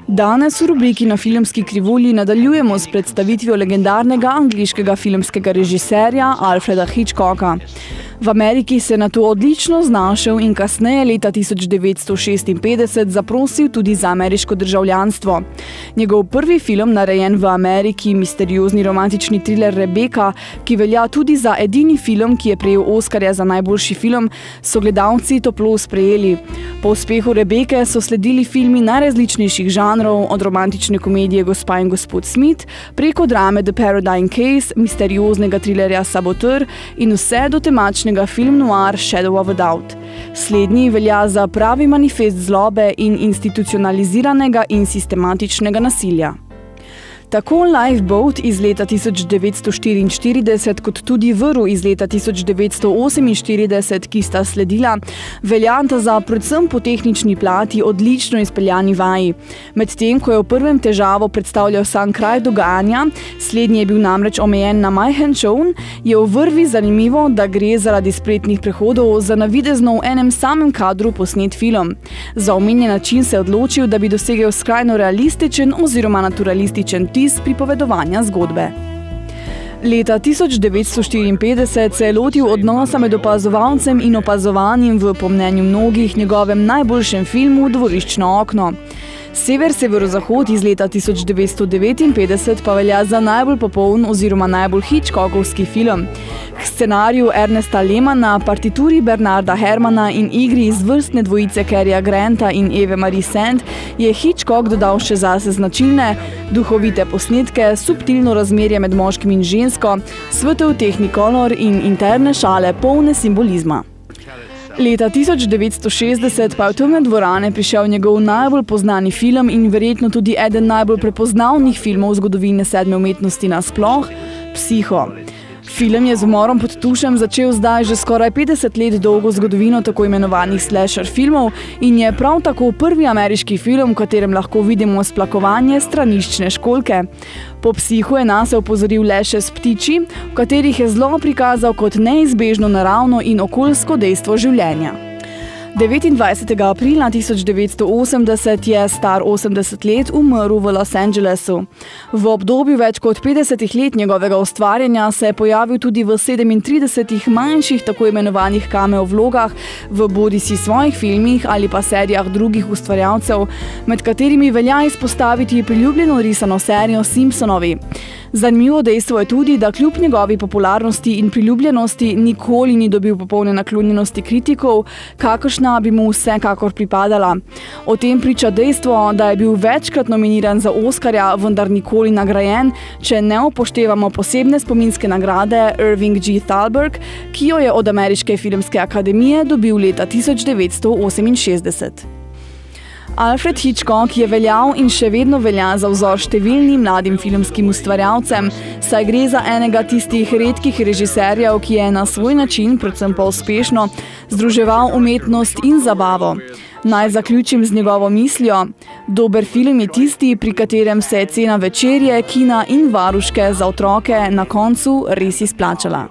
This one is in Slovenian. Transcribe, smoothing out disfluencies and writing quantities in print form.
Danes v rubriki Na filmski krivulji nadaljujemo s predstavitvijo legendarnega angleškega filmskega režiserja Alfreda Hitchcocka. V Ameriki se je nato odlično znašel in kasneje leta 1956 zaprosil tudi za ameriško državljanstvo. Njegov prvi film, narejen v Ameriki, misteriozni romantični triler Rebecca, ki velja tudi za edini film, ki je prejel Oskarja za najboljši film, so gledalci toplo sprejeli. Po uspehu Rebecce so sledili filmi najrazličnejših žanrov, od romantične komedije Gospa in gospod Smith, preko drame The Paradigm Case, misterioznega trilerja Saboteur in vse do temačnega film noir Shadow of a Doubt. Slednji velja za pravi manifest zlobe in institucionaliziranega in sistematičnega nasilja. Tako Lifeboat iz leta 1944 kot tudi Vrv iz leta 1948, ki sta sledila, veljata za predvsem po tehnični plati odlično izpeljani vaji. Medtem, ko je v prvem težavo predstavljal sam kraj dogajanja, slednji je bil namreč omejen na majhen čoln, je v Vrvi zanimivo, da gre zaradi spretnih prehodov za navidezno v enem samem kadru posnet film. Za omenjen način se je odločil, da bi dosegel skrajno realističen oziroma naturalističen pripovedovanja zgodbe. Leta 1954 se je lotil odnosa med opazovalcem in opazovanjem v, po mnenju mnogih, njegovem najboljšem filmu Dvoriščno okno. Sever-severozahod iz leta 1959 pa velja za najbolj popoln oziroma najbolj Hitchcockovski film. K scenariju Ernesta Lehmana, partituri Bernarda Herrmanna in igri izvrstne dvojice Caryja Granta in Eve Marie Saint je Hitchcock dodal še zase značilne, duhovite posnetke, subtilno razmerje med moškim in žensko, svetel technicolor in interne šale polne simbolizma. Leta 1960 pa je v temne dvorane prišel njegov najbolj poznani film in verjetno tudi eden najbolj prepoznavnih filmov zgodovine sedme umetnosti nasploh, Psiho. Film je z umorom pod tušem začel zdaj že skoraj 50 let dolgo zgodovino tako imenovanih slasher filmov in je prav tako prvi ameriški film, v katerem lahko vidimo splakovanje straniščne školjke. Po Psihu je nase opozoril le še s Ptiči, v katerih je zlo prikazal kot neizbežno naravno in okoljsko dejstvo življenja. 29. aprila 1980 je star 80 let umrl v Los Angelesu. V obdobju več kot 50 let njegovega ustvarjanja se je pojavil tudi v 37 manjših tako imenovanih cameo vlogah v bodisi svojih filmih ali pa serijah drugih ustvarjalcev, med katerimi velja izpostaviti priljubljeno risano serijo Simpsonovi. Zanimivo dejstvo je tudi, da kljub njegovi popularnosti in priljubljenosti nikoli ni dobil popolne naklonjenosti kritikov, kakršna bi mu vsekakor pripadala. O tem priča dejstvo, da je bil večkrat nominiran za Oskarja, vendar nikoli nagrajen, če ne upoštevamo posebne spominske nagrade Irving G. Thalberg, ki jo je od Ameriške filmske akademije dobil leta 1968. Alfred Hitchcock je veljal in še vedno velja za vzor številnim mladim filmskim ustvarjalcem, saj gre za enega tistih redkih režiserjev, ki je na svoj način, predvsem pa uspešno, združeval umetnost in zabavo. Naj zaključim z njegovo mislijo: dober film je tisti, pri katerem se je cena večerje, kina in varuške za otroke na koncu res izplačala.